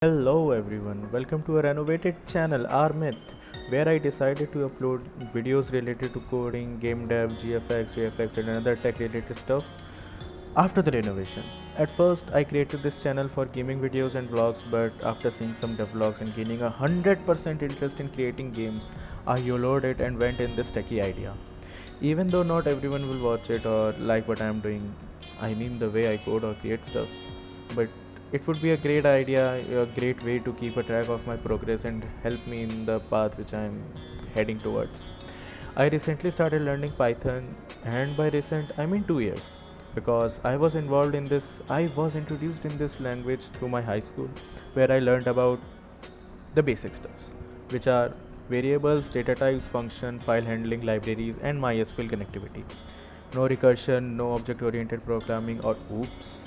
Hello everyone, welcome to a renovated channel Armyth, where I decided to upload videos related to coding, game dev, GFX, VFX and another tech related stuff after the renovation. At first I created this channel for gaming videos and vlogs, but after seeing some devlogs and gaining 100% interest in creating games, I YOLO'd it and went in this techie idea. Even though not everyone will watch it or like what I am doing, I mean the way I code or create stuffs, but it would be a great idea, a great way to keep a track of my progress and help me in the path which I am heading towards. I recently started learning Python, and by recent I mean 2 years, because I was introduced in this language through my high school, where I learned about the basic stuffs, which are variables, data types, function, file handling, libraries, and MySQL connectivity. No recursion, no object oriented programming, or oops,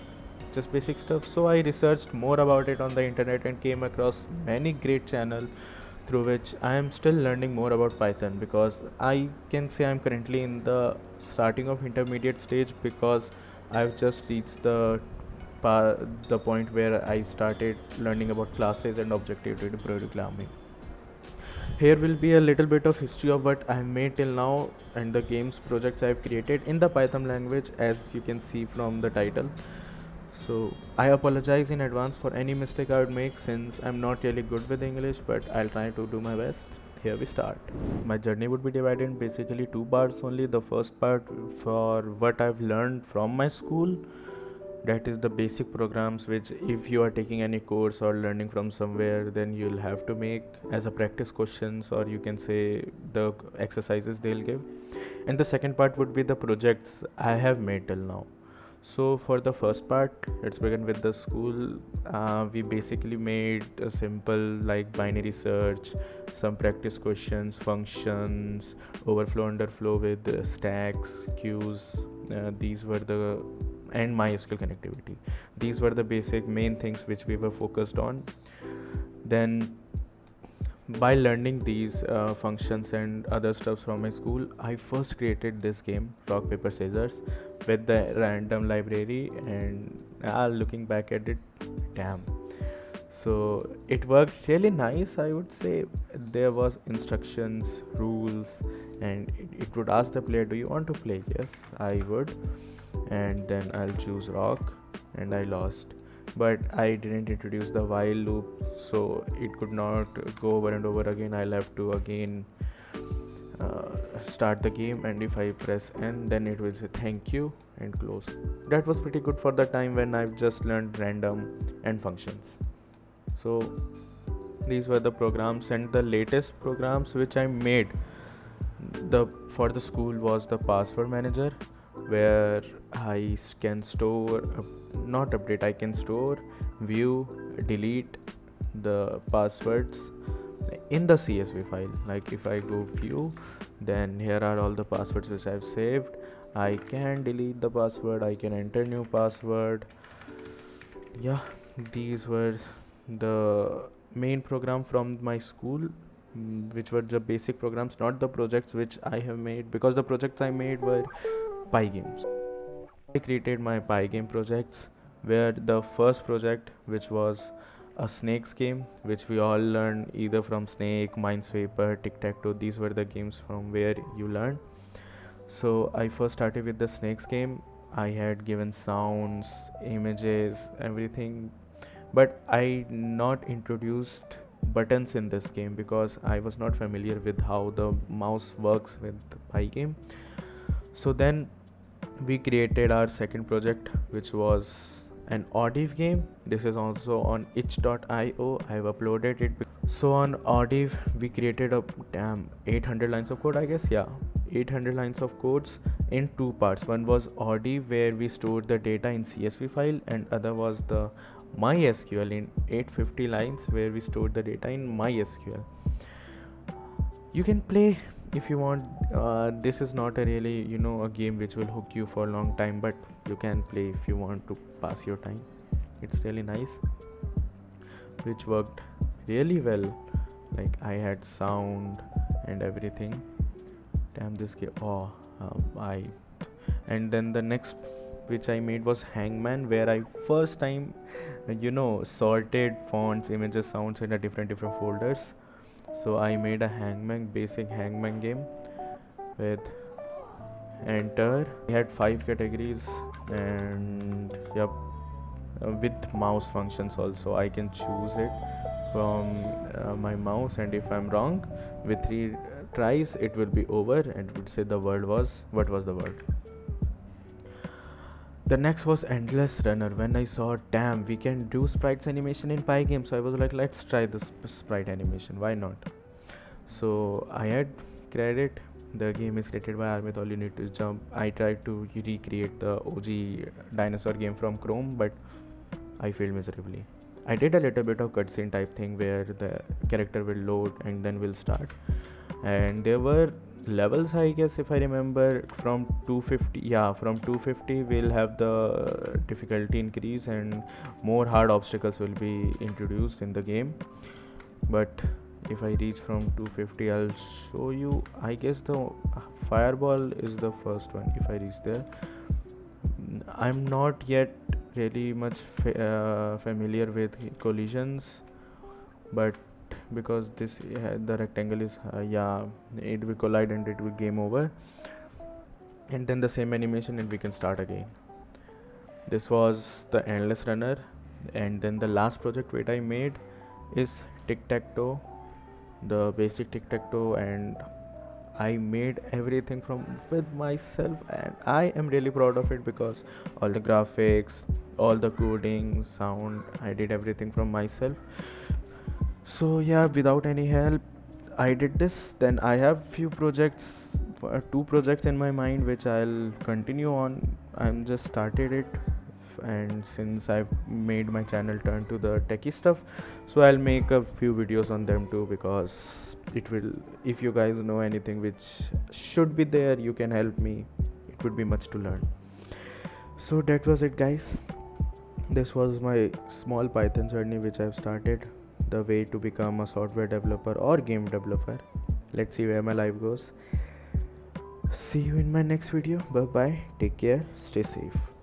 just basic stuff. So I researched more about it on the internet and came across many great channels through which I am still learning more about Python, because I can say I'm currently in the starting of intermediate stage, because I've just reached the point where I started learning about classes and object-oriented programming. Here will be a little bit of history of what I made till now and the games projects I've created in the Python language, as you can see from the title. So I apologize in advance for any mistake I would make, since I'm not really good with English, but I'll try to do my best. Here we start. My journey would be divided in basically two parts only. The first part for what I've learned from my school, that is the basic programs which if you are taking any course or learning from somewhere, then you'll have to make as a practice questions, or you can say the exercises they'll give. And the second part would be the projects I have made till now. So for the first part, let's begin with the school. We basically made a simple like binary search, some practice questions, functions, overflow underflow with stacks, queues. These were the and MySQL connectivity. These were the basic main things which we were focused on. Then by learning these functions and other stuffs from my school, I first created this game rock paper scissors with the random library, and looking back at it, damn, so it worked really nice, I would say. There was instructions, rules, and it would ask the player, do you want to play? Yes, I would. And then I'll choose rock, and I lost, but I didn't introduce the while loop, so it could not go over and over again. I'll have to again start the game, and if I press N, then it will say thank you and close. That was pretty good for the time when I've just learned random and functions. So these were the programs, and the latest programs which I made for the school was the password manager, where I can store, not update, I can store, view, delete the passwords in the CSV file. Like if I go view, then here are all the passwords which I've saved. I can delete the password, I can enter new password. Yeah, these were the main program from my school, which were the basic programs, not the projects which I have made, because the projects I made were Pygames. I created my Pygame projects, where the first project, which was a snakes game, which we all learned either from Snake, Minesweeper, Tic Tac Toe. These were the games from where you learn. So I first started with the snakes game. I had given sounds, images, everything, but I not introduced buttons in this game because I was not familiar with how the mouse works with Pygame. So then we created our second project, which was an Audiv game. This is also on itch.io. I've uploaded it. So on Audiv we created a 800 lines of code, I guess. Yeah, 800 lines of codes in two parts. One was Audiv, where we stored the data in CSV file, and other was the MySQL in 850 lines, where we stored the data in MySQL. You can play if you want. This is not a really a game which will hook you for a long time, but you can play if you want to pass your time. It's really nice, which worked really well. Like I had sound and everything. Damn, this game. And then the next which I made was Hangman, where I first time sorted fonts, images, sounds in a different folders. So I made a basic Hangman game with enter. We had 5 categories, and yep, with mouse functions also. I can choose it from my mouse, and if I'm wrong with 3 tries, it will be over and it would say the word was, what was the word. The next was Endless Runner. When I saw, damn, we can do sprites animation in Pygame, so I was like, let's try this sprite animation, why not? So I had credit. The game is created by Armyth. All you need to jump. I tried to recreate the OG dinosaur game from Chrome, but I failed miserably. I did a little bit of cutscene type thing where the character will load and then will start. And there were levels, I guess, if I remember, from 250. Yeah, from 250 we'll have the difficulty increase and more hard obstacles will be introduced in the game. But if I reach from 250, I'll show you. I guess the fireball is the first one. If I reach there, I'm not yet really much familiar with collisions, but because this the rectangle is it will collide and it will game over, and then the same animation and we can start again. This was the Endless Runner. And then the last project which I made is Tic Tac Toe, the basic Tic Tac Toe, and I made everything from with myself, and I am really proud of it because all the graphics, all the coding, sound, I did everything from myself. So yeah, without any help I did this. Then I have few projects, 2 projects in my mind which I'll continue on. I'm just started it, and since I've made my channel turn to the techie stuff, so I'll make a few videos on them too, because it will, if you guys know anything which should be there, you can help me. It would be much to learn. So that was it, guys. This was my small Python journey which I've started, the way to become a software developer or game developer. Let's see where my life goes. See you in my next video. Bye bye, take care, stay safe.